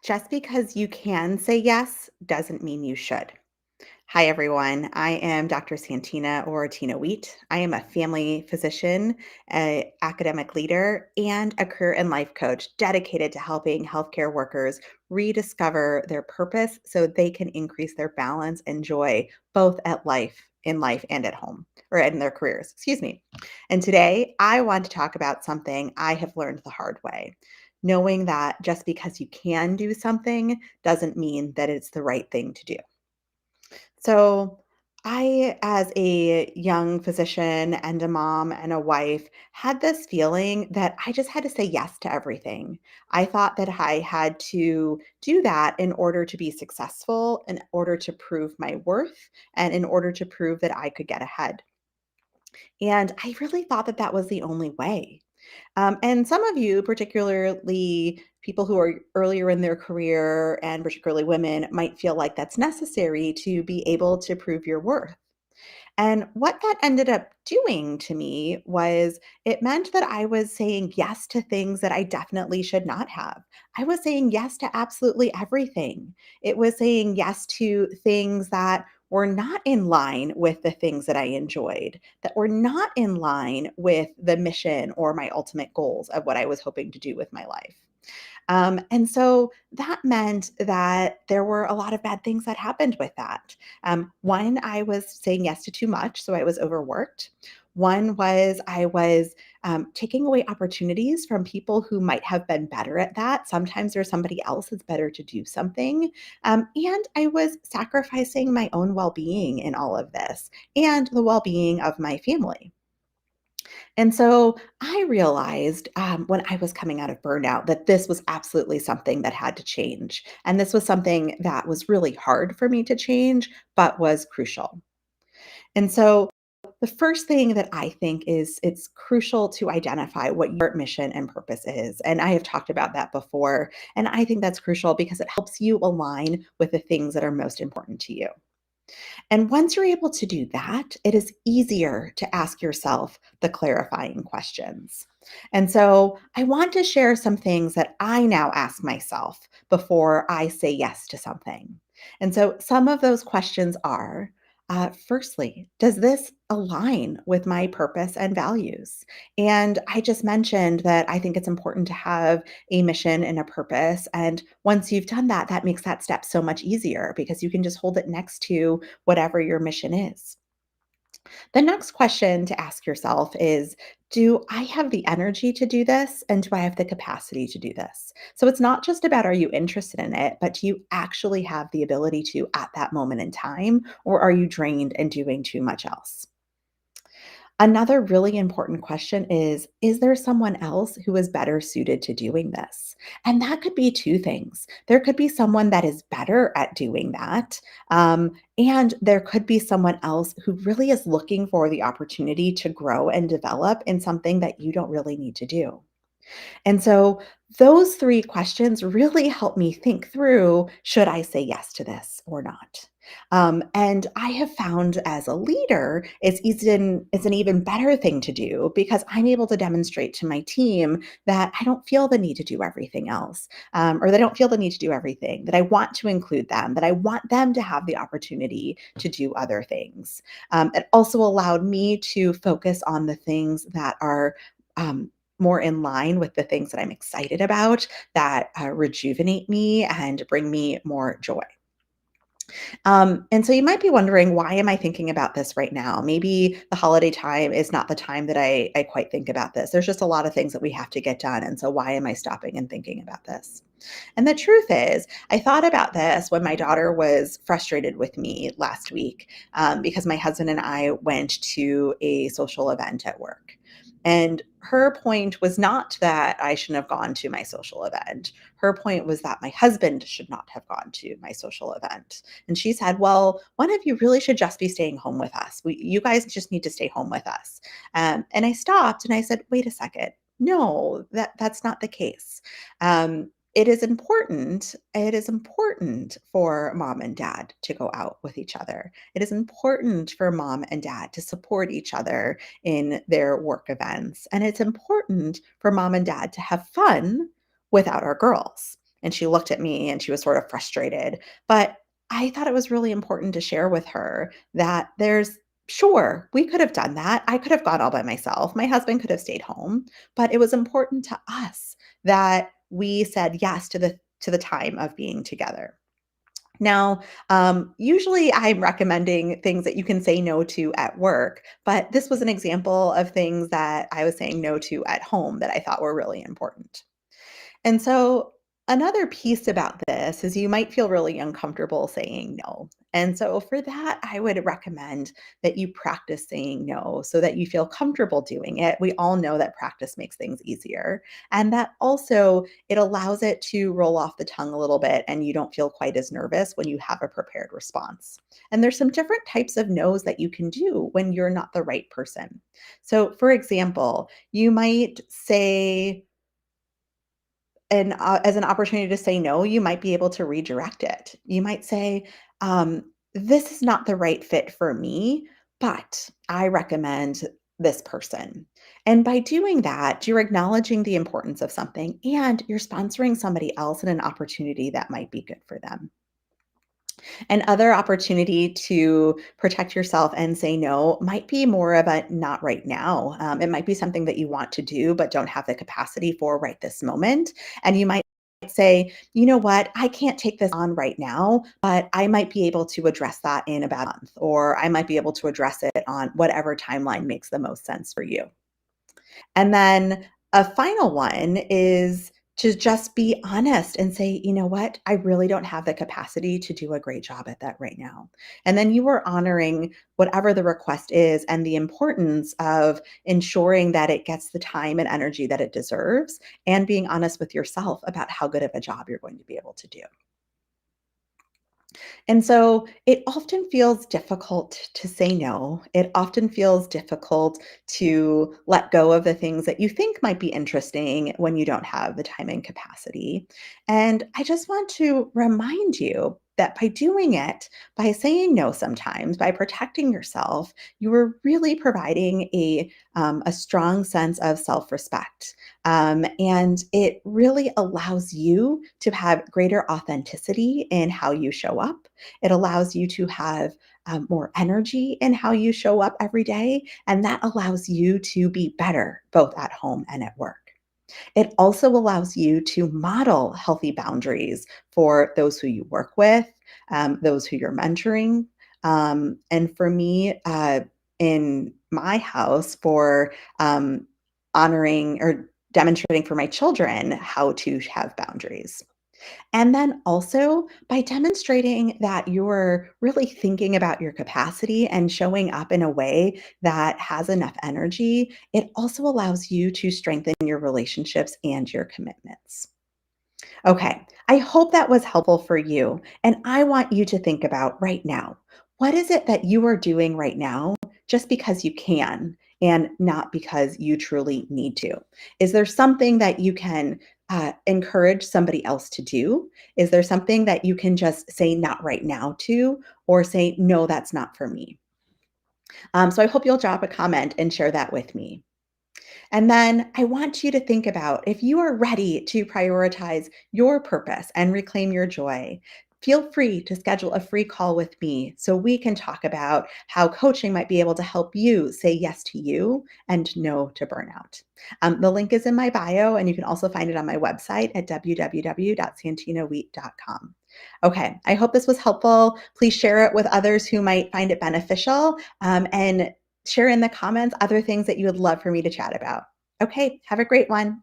Just because you can say yes doesn't mean you should. Hi, everyone. I am Dr. Santina or Tina Wheat. I am a family physician, an academic leader, and a career and life coach dedicated to helping healthcare workers rediscover their purpose so they can increase their balance and joy both in life and at home or in their careers. Excuse me. And today I want to talk about something I have learned the hard way. Knowing that just because you can do something doesn't mean that it's the right thing to do. So, I, as a young physician and a mom and a wife, had this feeling that I just had to say yes to everything. I thought that I had to do that in order to be successful, in order to prove my worth, and in order to prove that I could get ahead. And I really thought that that was the only way. And some of you, particularly people who are earlier in their career and particularly women, might feel like that's necessary to be able to prove your worth. And what that ended up doing to me was it meant that I was saying yes to things that I definitely should not have. I was saying yes to absolutely everything. It was saying yes to things that were not in line with the things that I enjoyed, that were not in line with the mission or my ultimate goals of what I was hoping to do with my life. And so that meant that there were a lot of bad things that happened with that. One, I was saying yes to too much, so I was overworked. One was I was taking away opportunities from people who might have been better at that. Sometimes there's somebody else that's better to do something. And I was sacrificing my own well being in all of this and the well being of my family. And so I realized when I was coming out of burnout that this was absolutely something that had to change. And this was something that was really hard for me to change, but was crucial. And so the first thing that I think is it's crucial to identify what your mission and purpose is. And I have talked about that before. And I think that's crucial because it helps you align with the things that are most important to you. And once you're able to do that, it is easier to ask yourself the clarifying questions. And so I want to share some things that I now ask myself before I say yes to something. And so some of those questions are firstly, does this align with my purpose and values? And I just mentioned that I think it's important to have a mission and a purpose. And once you've done that, that makes that step so much easier because you can just hold it next to whatever your mission is. The next question to ask yourself is, do I have the energy to do this? And do I have the capacity to do this? So it's not just about are you interested in it, but do you actually have the ability to at that moment in time? Or are you drained and doing too much else? Another really important question is there someone else who is better suited to doing this? And that could be two things. There could be someone that is better at doing that. And there could be someone else who really is looking for the opportunity to grow and develop in something that you don't really need to do. And so those three questions really help me think through should I say yes to this or not? And I have found as a leader, it's an even better thing to do because I'm able to demonstrate to my team that I don't feel the need to do everything else, or that I don't feel the need to do everything, that I want to include them, that I want them to have the opportunity to do other things. It also allowed me to focus on the things that are more in line with the things that I'm excited about that rejuvenate me and bring me more joy. And so you might be wondering, why am I thinking about this right now? Maybe the holiday time is not the time that I quite think about this. There's just a lot of things that we have to get done. And so why am I stopping and thinking about this? And the truth is, I thought about this when my daughter was frustrated with me last week because my husband and I went to a social event at work. And her point was not that I shouldn't have gone to my social event. Her point was that my husband should not have gone to my social event. And she said, well, one of you really should just be staying home with us. You guys just need to stay home with us. And I stopped and I said, wait a second. No, that's not the case. It is important for mom and dad to go out with each other. It is important for mom and dad to support each other in their work events. And it's important for mom and dad to have fun without our girls. And she looked at me and she was sort of frustrated. But I thought it was really important to share with her that sure, we could have done that. I could have gone all by myself. My husband could have stayed home, but it was important to us that we said yes to the time of being together. Now, usually I'm recommending things that you can say no to at work, but this was an example of things that I was saying no to at home that I thought were really important. And so another piece about this is you might feel really uncomfortable saying no. And so for that, I would recommend that you practice saying no so that you feel comfortable doing it. We all know that practice makes things easier. And that also it allows it to roll off the tongue a little bit and you don't feel quite as nervous when you have a prepared response. And there's some different types of no's that you can do when you're not the right person. So for example, you might say as an opportunity to say no, you might be able to redirect it. You might say, "This is not the right fit for me, but I recommend this person." And by doing that, you're acknowledging the importance of something and you're sponsoring somebody else in an opportunity that might be good for them. Another opportunity to protect yourself and say no might be more of a not right now. It might be something that you want to do, but don't have the capacity for right this moment. And you might say, you know what, I can't take this on right now, but I might be able to address that in about a month, or I might be able to address it on whatever timeline makes the most sense for you. And then a final one is to just be honest and say, you know what, I really don't have the capacity to do a great job at that right now. And then you are honoring whatever the request is and the importance of ensuring that it gets the time and energy that it deserves and being honest with yourself about how good of a job you're going to be able to do. And so it often feels difficult to say no. It often feels difficult to let go of the things that you think might be interesting when you don't have the time and capacity. And I just want to remind you that by doing it, by saying no sometimes, by protecting yourself, you are really providing a strong sense of self respect. And it really allows you to have greater authenticity in how you show up. It allows you to have more energy in how you show up every day. And that allows you to be better both at home and at work. It also allows you to model healthy boundaries for those who you work with, those who you're mentoring. And for me, in my house, for honoring or demonstrating for my children how to have boundaries. And then also by demonstrating that you're really thinking about your capacity and showing up in a way that has enough energy, it also allows you to strengthen your relationships and your commitments. Okay, I hope that was helpful for you. And I want you to think about right now, what is it that you are doing right now just because you can and not because you truly need to? Is there something that you can encourage somebody else to do? Is there something that you can just say not right now to, or say, no, that's not for me? So I hope you'll drop a comment and share that with me. And then I want you to think about if you are ready to prioritize your purpose and reclaim your joy, feel free to schedule a free call with me so we can talk about how coaching might be able to help you say yes to you and no to burnout. The link is in my bio, and you can also find it on my website at www.santinawheat.com. Okay, I hope this was helpful. Please share it with others who might find it beneficial. And share in the comments other things that you would love for me to chat about. Okay, have a great one.